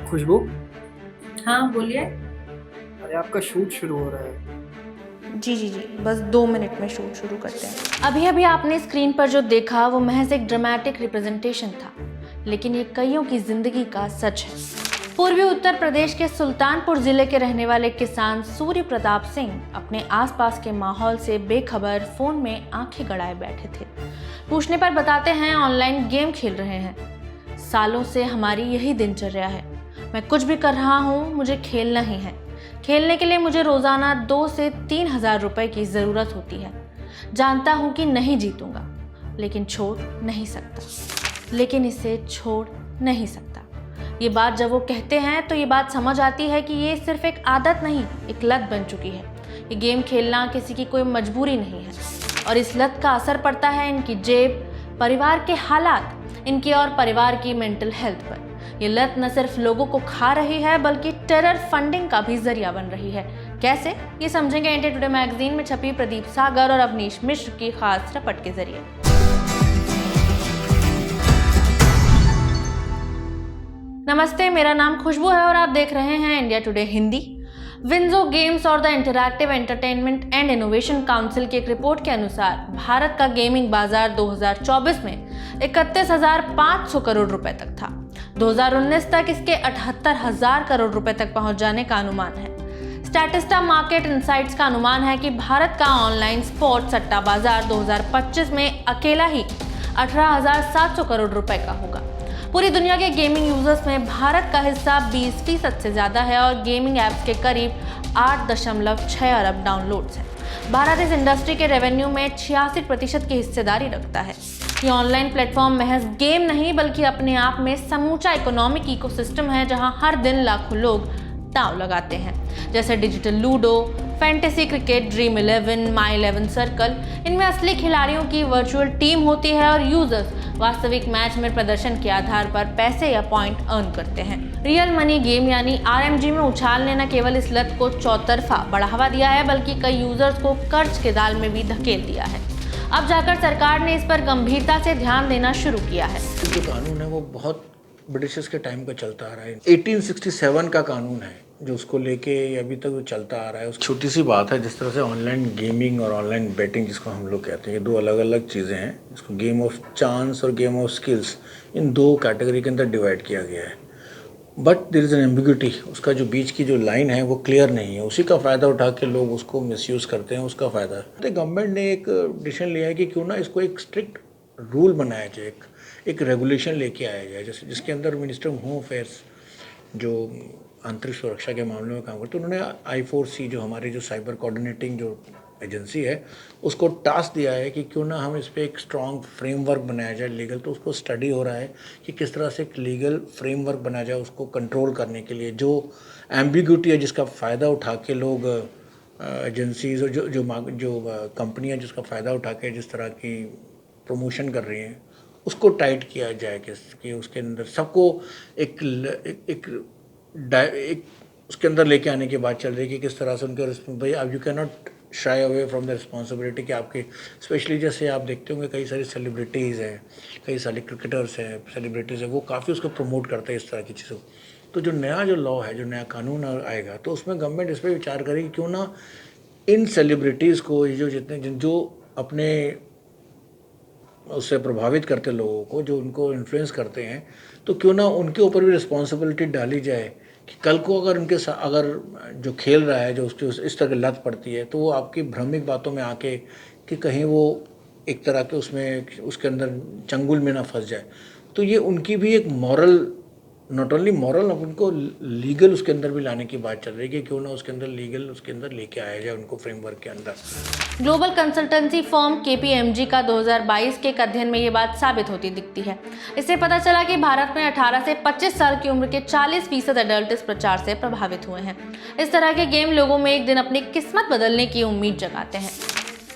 खुशबू। हाँ बोलिए। अरे आपका शूट शुरू हो रहा है। जी जी जी, बस 2 मिनट में शूट शुरू करते हैं। अभी अभी आपने स्क्रीन पर जो देखा वो महज एक ड्रामेटिक रिप्रेजेंटेशन था, लेकिन ये कईयों की जिंदगी का सच है। पूर्वी उत्तर प्रदेश के सुल्तानपुर जिले के रहने वाले किसान सूर्य प्रताप सिंह अपने आसपास के माहौल से बेखबर फोन में आंखें गड़ाए बैठे थे। पूछने पर बताते हैं ऑनलाइन गेम खेल रहे हैं। सालों से हमारी यही दिनचर्या है। मैं कुछ भी कर रहा हूँ, मुझे खेलना ही है। खेलने के लिए मुझे रोजाना 2 से 3 हजार रुपए की जरूरत होती है। जानता हूँ कि नहीं जीतूंगा, लेकिन छोड़ नहीं सकता। लेकिन इसे छोड़ नहीं सकता। ये बात जब वो कहते हैं तो ये बात समझ आती है कि ये सिर्फ एक आदत नहीं, एक लत बन चुकी है। ये गेम खेलना किसी की कोई मजबूरी नहीं है, और इस लत का असर पड़ता है इनकी जेब, परिवार के हालात, इनकी और परिवार की मेंटल हेल्थ पर। ये लत न सिर्फ लोगों को खा रही है बल्कि टेरर फंडिंग का भी जरिया बन रही है। कैसे, ये समझेंगे इंडिया टुडे मैगजीन में छपी प्रदीप सागर और अवनीश मिश्र की खास रिपोर्ट के जरिए। नमस्ते, मेरा नाम खुशबू है और आप देख रहे हैं India today Hindi. WinZO games और the interactive entertainment and innovation council की एक रिपोर्ट के अनुसार भारत का गेमिंग बाजार 2024 में 31,500 करोड़ रुपए तक था। 2019 तक इसके 78,000 करोड़ रुपए तक पहुंच जाने का अनुमान है। स्टैटिस्टा मार्केट इनसाइट्स का अनुमान है कि भारत का ऑनलाइन स्पोर्ट्स सट्टा बाजार 2025 में अकेला ही 18,700 करोड़ रुपए का होगा। पूरी दुनिया के गेमिंग यूजर्स में भारत का हिस्सा 20% से ज्यादा है और गेमिंग ऐप्स के करीब 8.6 अरब डाउनलोड्स हैं। भारत इस इंडस्ट्री के रेवेन्यू में 86% की हिस्सेदारी रखता है। ये ऑनलाइन प्लेटफॉर्म महज गेम नहीं बल्कि अपने आप में समूचा इकोनॉमिक इकोसिस्टम है, जहां हर दिन लाखों लोग दांव लगाते हैं। जैसे digital ludo, fantasy cricket, dream 11, माई 11 सर्कल। इनमें असली खिलाड़ियों की वर्चुअल टीम होती है और यूजर्स वास्तविक मैच में प्रदर्शन के आधार पर पैसे या पॉइंट अर्न करते हैं। रियल मनी गेम यानी RMG में उछालने न केवल इस लत को चौतरफा बढ़ावा दिया है बल्कि कई यूजर्स को कर्ज के जाल में भी धकेल दिया है। अब जाकर सरकार ने इस पर गंभीरता से ध्यान देना शुरू किया है। जो कानून है वो बहुत ब्रिटिशर्स के टाइम का चलता आ रहा है। 1867 का कानून है जो उसको लेके अभी तक चलता आ रहा है। छोटी सी बात है, जिस तरह से ऑनलाइन गेमिंग और ऑनलाइन बेटिंग जिसको हम लोग कहते हैं, ये 2 अलग अलग चीज़ें हैं। इसको गेम ऑफ चांस और गेम ऑफ स्किल्स, इन 2 कैटेगरी के अंदर डिवाइड किया गया है। But there is an ambiguity, उसका जो बीच की जो लाइन है वो क्लियर नहीं है। उसी का फ़ायदा उठा के लोग उसको मिसयूज़ करते हैं, उसका फ़ायदा। तो गवर्नमेंट ने एक डिसीजन लिया है कि क्यों ना इसको एक स्ट्रिक्ट रूल बनाया जाए, एक रेगुलेशन लेके आया जाए, जैसे जिसके अंदर मिनिस्टर ऑफ होम अफेयर्स जो आंतरिक सुरक्षा के मामले में काम करते हैं, उन्होंने I4C जो हमारी जो साइबर कोऑर्डिनेटिंग जो एजेंसी है उसको टास्क दिया है कि क्यों ना हम इस पर एक स्ट्रॉन्ग फ्रेमवर्क बनाया जाए लीगल। तो उसको स्टडी हो रहा है कि किस तरह से एक लीगल फ्रेमवर्क बनाया जाए उसको कंट्रोल करने के लिए। जो एम्बिग्यूटी है जिसका फ़ायदा उठा के लोग एजेंसीज और जो कंपनियां जिसका फ़ायदा उठा के जिस तरह की प्रमोशन कर रही हैं उसको टाइट किया जाए कि उसके अंदर सबको एक उसके अंदर लेके आने की बात चल रही है कि किस तरह से उनके भाई अब you can not shy away from the responsibility कि आपके स्पेशली जैसे आप देखते होंगे कई सारी सेलिब्रिटीज़ हैं, कई सारे क्रिकेटर्स हैं, सेलिब्रिटीज़ हैं, वो काफ़ी उसको प्रमोट करते हैं इस तरह की चीज़ों। तो जो नया जो लॉ है, जो नया कानून आएगा तो उसमें गवर्नमेंट इस पर विचार करेगी क्यों ना इन सेलिब्रिटीज़ को जो अपने उससे प्रभावित करते लोगों को, जो उनको इन्फ्लुएंस करते हैं, तो क्यों ना उनके ऊपर भी रिस्पॉन्सिबिलिटी डाली जाए कि कल को अगर उनके साथ अगर जो खेल रहा है जो उसकी इस तरह की लत पड़ती है तो वो आपकी भ्रमिक बातों में आके कि कहीं वो एक तरह के उसमें उसके अंदर चंगुल में ना फंस जाए। तो ये उनकी भी एक मॉरल, नॉट ओनली मॉरल, अब उनको लीगल उसके अंदर भी लाने की बात चल रही है कि क्यों ना उसके अंदर लीगल उसके अंदर लेके आया जाए उनको फ्रेमवर्क के अंदर। ग्लोबल कंसल्टेंसी फर्म KPMG का 2022 के एक अध्ययन में ये बात साबित होती दिखती है। इससे पता चला कि भारत में 18 से 25 साल की उम्र के 40% एडल्ट इस प्रचार से प्रभावित हुए हैं। इस तरह के गेम लोगों में एक दिन अपनी किस्मत बदलने की उम्मीद जगाते हैं।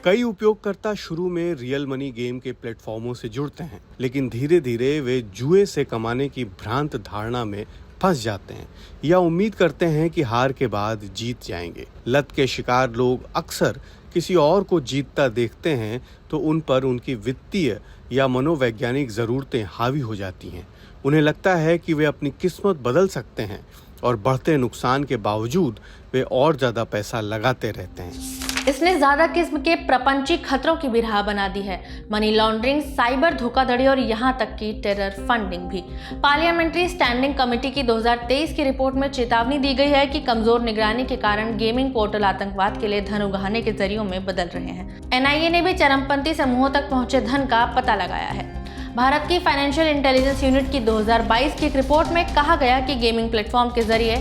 कई उपयोगकर्ता शुरू में रियल मनी गेम के प्लेटफॉर्मों से जुड़ते हैं, लेकिन धीरे धीरे वे जुए से कमाने की भ्रांत धारणा में फंस जाते हैं या उम्मीद करते हैं कि हार के बाद जीत जाएंगे। लत के शिकार लोग अक्सर किसी और को जीतता देखते हैं तो उन पर उनकी वित्तीय या मनोवैज्ञानिक ज़रूरतें हावी हो जाती हैं। उन्हें लगता है कि वे अपनी किस्मत बदल सकते हैं और बढ़ते नुकसान के बावजूद वे और ज़्यादा पैसा लगाते रहते हैं। इसने ज्यादा किस्म के प्रपंचिक खतरों की भी राह बना दी है, मनी लॉन्ड्रिंग, साइबर धोखाधड़ी और यहाँ तक कि टेरर फंडिंग भी। पार्लियामेंट्री स्टैंडिंग कमेटी की 2023 की रिपोर्ट में चेतावनी दी गई है कि कमजोर निगरानी के कारण गेमिंग पोर्टल आतंकवाद के लिए धन उगाहने के जरियों में बदल रहे हैं। NIA ने भी चरमपंथी समूहों तक पहुंचे धन का पता लगाया है। भारत की फाइनेंशियल इंटेलिजेंस यूनिट की 2022 की एक रिपोर्ट में कहा गया कि गेमिंग प्लेटफॉर्म के जरिए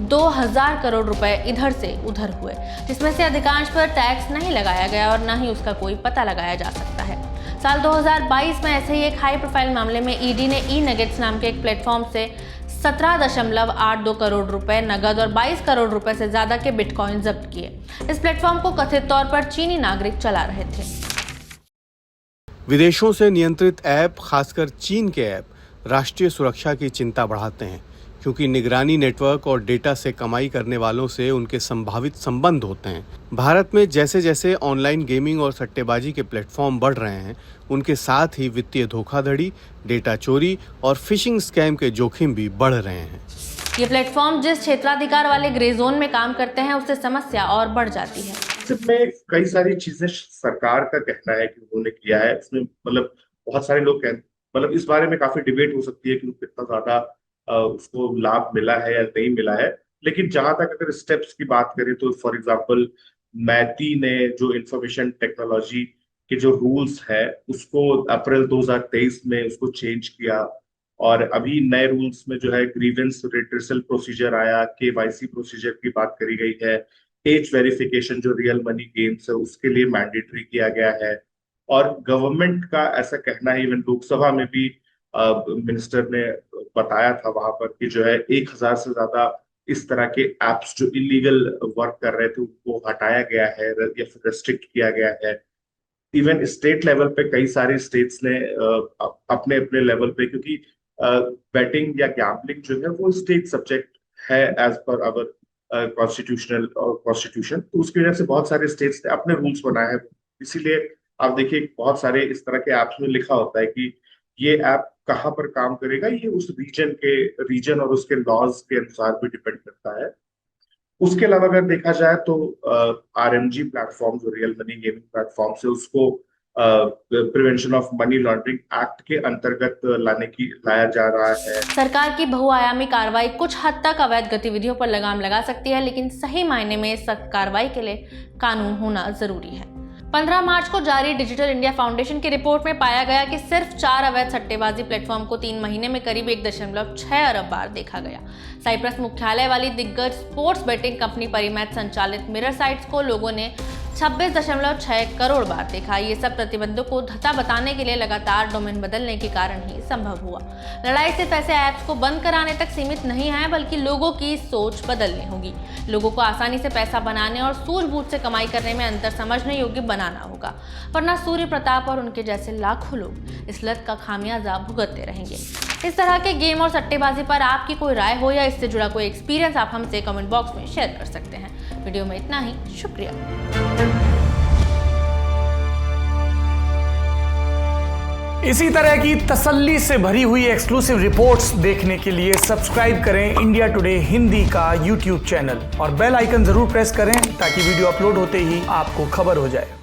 2000 करोड़ रुपए इधर से उधर हुए, जिसमें से अधिकांश पर टैक्स नहीं लगाया गया और न ही उसका कोई पता लगाया जा सकता है। साल 2022 में ऐसे ही एक हाई प्रोफाइल मामले में ED ने E-Nuggets नाम के एक प्लेटफॉर्म से 17.82 करोड़ रुपए नगद और 22 करोड़ रुपए से ज्यादा के बिटकॉइन जब्त किए। इस प्लेटफॉर्म को कथित तौर पर चीनी नागरिक चला रहे थे। विदेशों से नियंत्रित ऐप, खासकर चीन के ऐप, राष्ट्रीय सुरक्षा की चिंता बढ़ाते हैं, क्योंकि निगरानी नेटवर्क और डेटा से कमाई करने वालों से उनके संभावित संबंध होते हैं। भारत में जैसे जैसे ऑनलाइन गेमिंग और सट्टेबाजी के प्लेटफॉर्म बढ़ रहे हैं, उनके साथ ही वित्तीय धोखाधड़ी, डेटा चोरी और फिशिंग स्कैम के जोखिम भी बढ़ रहे हैं। ये प्लेटफॉर्म जिस क्षेत्राधिकार वाले ग्रे जोन में काम करते हैं, उससे समस्या और बढ़ जाती है। इसमें कई सारी चीजें सरकार का कहना है कि उन्होंने किया है। इसमें मतलब बहुत सारे लोग मतलब इस बारे में काफी डिबेट हो सकती है कि कितना ज्यादा उसको लाभ मिला है या नहीं मिला है। लेकिन जहां तक अगर स्टेप्स की बात करें तो फॉर एग्जांपल मैती ने जो इंफॉर्मेशन टेक्नोलॉजी के जो रूल्स है उसको अप्रैल 2023 में उसको चेंज किया, और अभी नए रूल्स में जो है ग्रीवेंस रिड्रेसल प्रोसीजर आया, KYC प्रोसीजर की बात करी गई है, एज वेरिफिकेशन जो रियल मनी गेम्स है उसके लिए मैंडेटरी किया गया है। और गवर्नमेंट का ऐसा कहना है, इवन लोकसभा में भी मिनिस्टर ने बताया था वहां पर कि जो है 1000 से ज्यादा इस तरह के एप्स जो इलीगल वर्क कर रहे थे उनको हटाया गया है या फिर रेस्ट्रिक्ट किया गया है। इवन स्टेट लेवल पे कई सारे स्टेट्स ने अपने अपने लेवल पे, क्योंकि बेटिंग या गैम्बलिंग जो है वो स्टेट सब्जेक्ट है एज पर अवर कॉन्स्टिट्यूशन, तो उसकी वजह से बहुत सारे स्टेट्स ने अपने रूल्स बनाए हैं। इसीलिए आप देखिए बहुत सारे इस तरह के एप्स में लिखा होता है कि ये ऐप कहाँ पर काम करेगा, ये उस रीजन और उसके लॉज के अनुसार भी डिपेंड करता है। उसके अलावा अगर देखा जाए तो RMG प्लेटफॉर्म जो रियल मनी गेमिंग प्लेटफॉर्म है उसको prevention of money laundering act के अंतर्गत लाया जा रहा है। सरकार की बहुआयामी कार्रवाई कुछ हद तक अवैध गतिविधियों पर लगाम लगा सकती है, लेकिन सही मायने में सख्त कार्रवाई के लिए कानून होना जरूरी है। 15 मार्च को जारी डिजिटल इंडिया फाउंडेशन की रिपोर्ट में पाया गया कि सिर्फ 4 अवैध सट्टेबाजी प्लेटफॉर्म को 3 महीने में करीब 1.6 अरब बार देखा गया। साइप्रस मुख्यालय वाली दिग्गज स्पोर्ट्स बेटिंग कंपनी परिमैथ संचालित मिरर साइट्स को लोगों ने 26.6 करोड़ बार देखा। ये सब प्रतिबंधों को धता बताने के लिए लगातार डोमेन बदलने के कारण ही संभव हुआ। लड़ाई सिर्फ ऐसे ऐप्स को बंद कराने तक सीमित नहीं है, बल्कि लोगों की सोच बदलनी होगी। लोगों को आसानी से पैसा बनाने और सूझबूझ से कमाई करने में अंतर समझने योग्य बनाना होगा, वरना सूर्य प्रताप और उनके जैसे लाखों लोग इस लत का खामियाजा भुगतते रहेंगे। इस तरह के गेम और सट्टेबाजी पर आपकी कोई राय हो या इससे जुड़ा कोई एक्सपीरियंस आप हमसे कमेंट बॉक्स में शेयर कर सकते हैं। वीडियो में इतना ही, शुक्रिया। इसी तरह की तसल्ली से भरी हुई एक्सक्लूसिव रिपोर्ट्स देखने के लिए सब्सक्राइब करें इंडिया टुडे हिंदी का YouTube चैनल और बेल आइकन जरूर प्रेस करें ताकि वीडियो अपलोड होते ही आपको खबर हो जाए।